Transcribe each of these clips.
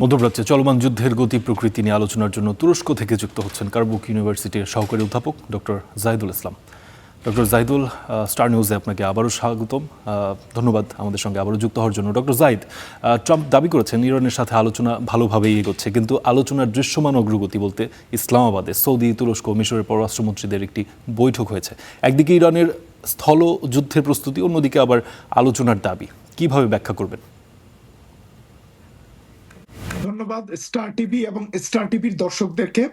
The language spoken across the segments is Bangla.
মধ্যপ্রাচ্যে চলমান যুদ্ধের গতি প্রকৃতি নিয়ে আলোচনার জন্য তুরস্ক থেকে যুক্ত হচ্ছেন কারবুক ইউনিভার্সিটির সহকারী অধ্যাপক ডক্টর জাহিদুল ইসলাম। ডক্টর জাহিদুল, স্টার নিউজে আপনাকে আবারও স্বাগতম। ধন্যবাদ আমাদের সঙ্গে আবারও যুক্ত হওয়ার জন্য। ডক্টর জাহিদ, ট্রাম্প দাবি করেছেন ইরানের সাথে আলোচনা ভালোভাবেই এগোচ্ছে, কিন্তু আলোচনার দৃশ্যমান অগ্রগতি বলতে ইসলামাবাদে সৌদি, তুরস্ক, মিশরের পররাষ্ট্রমন্ত্রীদের একটি বৈঠক হয়েছে। একদিকে ইরানের স্থল যুদ্ধের প্রস্তুতি, অন্যদিকে আবার আলোচনার দাবি। কিভাবে ব্যাখ্যা করবেন? ধন্যবাদ স্টার টিভি এবং স্টার টিভির দর্শকদেরকে।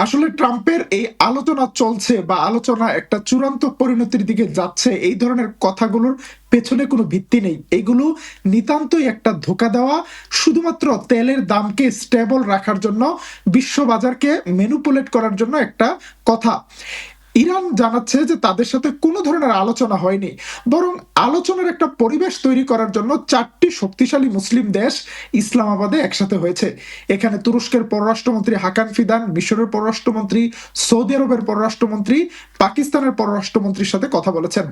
আসলে ট্রাম্পের এই আলোচনা চলছে বা আলোচনা একটা চূড়ান্ত পরিণতির দিকে যাচ্ছে, এই ধরনের কথাগুলোর পেছনে কোনো ভিত্তি নেই। এগুলো নিতান্তই একটা ধোঁকা দেওয়া, শুধুমাত্র তেলের দামকে স্টেবল রাখার জন্য, বিশ্ববাজারকে ম্যানিপুলেট করার জন্য একটা কথা। ইরান জানাচ্ছে যে তাদের সাথে কোনো ধরনের আলোচনা হয়নি, বরং আলোচনার একটা পরিবেশ তৈরি করার জন্য 4টি শক্তিশালী মুসলিম দেশ ইসলামাবাদে একসাথে হয়েছে। এখানে তুরস্কের পররাষ্ট্রমন্ত্রী হাকান ফিদান, মিশরের পররাষ্ট্রমন্ত্রী, সৌদি আরবের পররাষ্ট্রমন্ত্রী, পাকিস্তানের পররাষ্ট্রমন্ত্রীর সাথে কথা বলেছেন।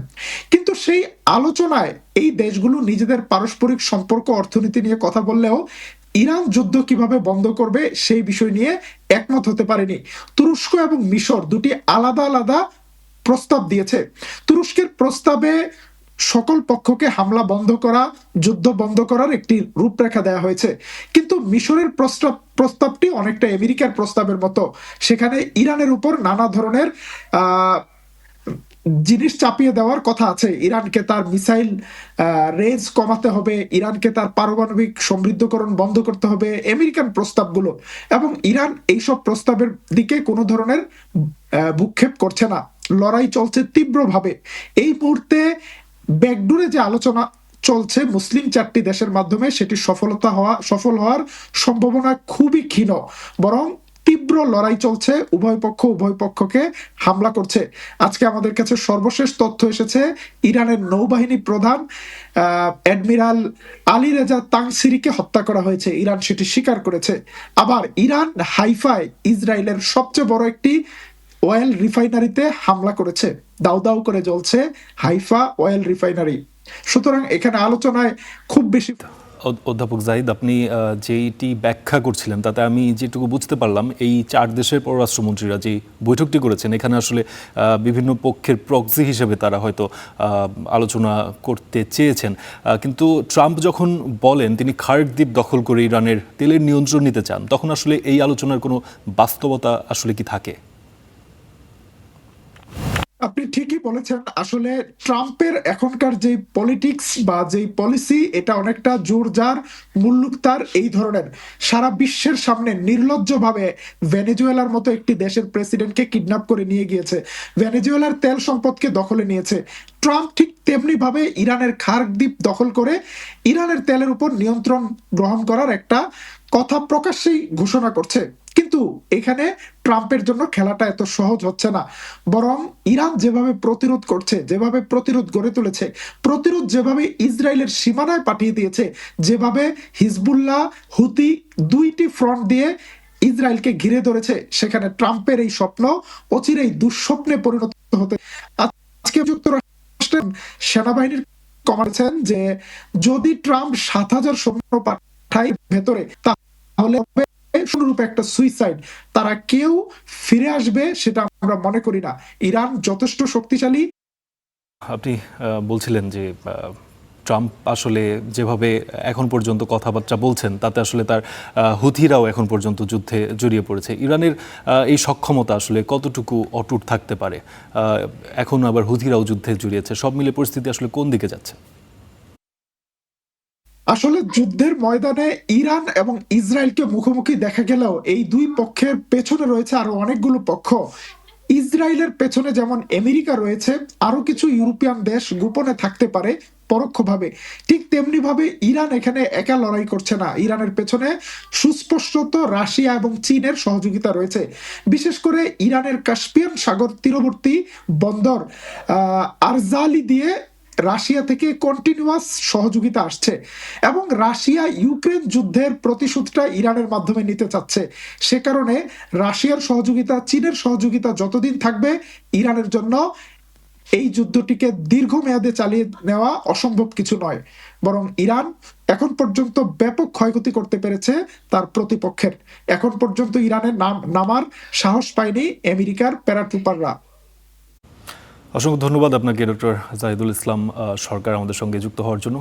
কিন্তু সেই আলোচনায় এই দেশগুলো নিজেদের পারস্পরিক সম্পর্ক, অর্থনীতি নিয়ে কথা বললেও ইরান যুদ্ধ কিভাবে বন্ধ করবে সেই বিষয় নিয়ে একমত হতে পারেনি। তুরস্ক এবং মিশর দুটি আলাদা আলাদা প্রস্তাব দিয়েছে। তুরস্কের প্রস্তাবে সকল পক্ষকে হামলা বন্ধ করা, যুদ্ধ বন্ধ করার একটি রূপরেখা দেওয়া হয়েছে, কিন্তু মিশরের প্রস্তাবটি অনেকটা আমেরিকার প্রস্তাবের মতো। সেখানে ইরানের উপর নানা ধরনের জিনিস চাপিয়ে দেওয়ার কথা আছে। ইরানকে তার মিসাইল রেঞ্জ কমাতে হবে, ইরানকে তার পারমাণবিক সমৃদ্ধকরণ বন্ধ করতে হবে, আমেরিকান প্রস্তাবগুলো। এবং ইরান এইসব প্রস্তাবের দিকে কোনো ধরনের ভ্রুক্ষেপ করছে না, লড়াই চলছে তীব্রভাবে। এই মুহূর্তে ব্যাকডোরে যে আলোচনা চলছে মুসলিম 4টি দেশের মাধ্যমে, সেটি সফল হওয়ার সম্ভাবনা খুবই ক্ষীণ, বরং তীব্র লড়াই চলছে। উভয় পক্ষ উভয় পক্ষকে হামলা করছে। আজকে আমাদের কাছে সর্বশেষ তথ্য এসেছে, ইরানের নৌবাহিনী প্রধান অ্যাডমিরাল আলী রেজা তাংসিরিকে হত্যা করা হয়েছে। ইরান সেটি স্বীকার করেছে। আবার ইরান হাইফায় ইসরায়েলের সবচেয়ে বড় একটি অয়েল রিফাইনারিতে হামলা করেছে। দাউ দাউ করে জ্বলছে হাইফা অয়েল রিফাইনারি। সুতরাং এখানে আলোচনায় খুব বেশি। অধ্যাপক জাহিদ, আপনি যেইটি ব্যাখ্যা করছিলেন তাতে আমি যেটুকু বুঝতে পারলাম, এই 4 দেশের পররাষ্ট্রমন্ত্রীরা যে বৈঠকটি করেছেন, এখানে আসলে বিভিন্ন পক্ষের প্রক্সি হিসেবে তারা হয়তো আলোচনা করতে চেয়েছেন। কিন্তু ট্রাম্প যখন বলেন তিনি খার্ক দ্বীপ দখল করে ইরানের তেলের নিয়ন্ত্রণ নিতে চান, তখন আসলে এই আলোচনার কোনো বাস্তবতা আসলে কি থাকে? আপনি ঠিকই বলেছেন। আসলে ট্রাম্পের এখনকার যে পলিটিক্স বা যে পলিসি, এটা অনেকটা জোরজার মুল্লুকতার এই ধরনের। সারা বিশ্বের সামনে নির্লজ্জভাবে ভেনেজুয়েলার মতো একটি দেশের প্রেসিডেন্টকে কিডন্যাপ করে নিয়ে গিয়েছে, ভেনেজুয়েলার তেল সম্পদকে দখলে নিয়েছে। ট্রাম্প ঠিক তেমনি ভাবে ইরানের খার্ক দ্বীপ দখল করে ইরানের তেলের উপর নিয়ন্ত্রণ গ্রহণ করার একটা কথা প্রকাশ্যেই ঘোষণা করছে। কিন্তু এখানে ট্রাম্পের জন্য খেলাটা এত সহজ হচ্ছে না, বরং ইরান যেভাবে প্রতিরোধ করছে, যেভাবে প্রতিরোধ গড়ে তুলেছে, প্রতিরোধ যেভাবে ইসরায়েলের সীমানায় পাঠিয়ে দিয়েছে, যেভাবে হিজবুল্লাহ, হুতি 2টি ফ্রন্ট দিয়ে ইসরায়েলকে ঘিরে ধরেছে, সেখানে ট্রাম্পের এই স্বপ্ন অচিরেই দুঃস্বপ্নে পরিণত হতে। আজকে যুক্তরাষ্ট্রের সেনাবাহিনীর কমান্ডার যে যদি ট্রাম্প 7,000 সৈন্য পাঠায় ভেতরে, তাহলে সম্পূর্ণরূপে একটা সুইসাইড। তারা কেউ ফিরে আসবে সেটা আমরা মনে করি না। ইরান যথেষ্ট শক্তিশালী। আপনি বলছিলেন যে ট্রাম্প আসলে যেভাবে এখন পর্যন্ত কথাবার্তা বলছেন, তাতে আসলে তার হুথিরাও এখন পর্যন্ত যুদ্ধে জড়িয়ে পড়েছে। ইরানের এই সক্ষমতা আসলে কতটুকু অটুট থাকতে পারে? এখন আবার হুথিরাও যুদ্ধে জড়িয়েছে। সব মিলে পরিস্থিতি আসলে কোন দিকে যাচ্ছে? আসলে যুদ্ধের ময়দানে ইরান এবং ইসরায়েলকে মুখোমুখি দেখা গেলেও এই দুই পক্ষের পেছনে রয়েছে আরো অনেকগুলো পক্ষ। ইসরায়েলের পেছনে যেমন আমেরিকা রয়েছে, আরো কিছু ইউরোপিয়ান দেশ গোপনে থাকতে পারে পরোক্ষভাবে। ঠিক তেমনি ভাবে ইরান এখানে একা লড়াই করছে না। ইরানের পেছনে সুস্পষ্টত রাশিয়া এবং চীনের সহযোগিতা রয়েছে। বিশেষ করে ইরানের কাস্পিয়ান সাগর তীরবর্তী বন্দর আরজালি দিয়ে রাশিয়া থেকে কন্টিনিউয়াস সহযোগিতা আসছে, এবং রাশিয়া ইউক্রেন যুদ্ধের প্রতিশোধটা ইরানের মাধ্যমে নিতে চাচ্ছে। সে কারণে রাশিয়ার সহযোগিতা, চীনের সহযোগিতা যতদিন থাকবে, ইরানের জন্য এই যুদ্ধটিকে দীর্ঘমেয়াদে চালিয়ে নেওয়া অসম্ভব কিছু নয়, বরং ইরান এখন পর্যন্ত ব্যাপক ক্ষয়ক্ষতি করতে পেরেছে তার প্রতিপক্ষের। এখন পর্যন্ত ইরানের নামার সাহস পায়নি আমেরিকার প্যারাট্রুপাররা। অসংখ্য ধন্যবাদ আপনাকে ডক্টর জাহিদুল ইসলাম সরকার আমাদের সঙ্গে যুক্ত হওয়ার জন্য।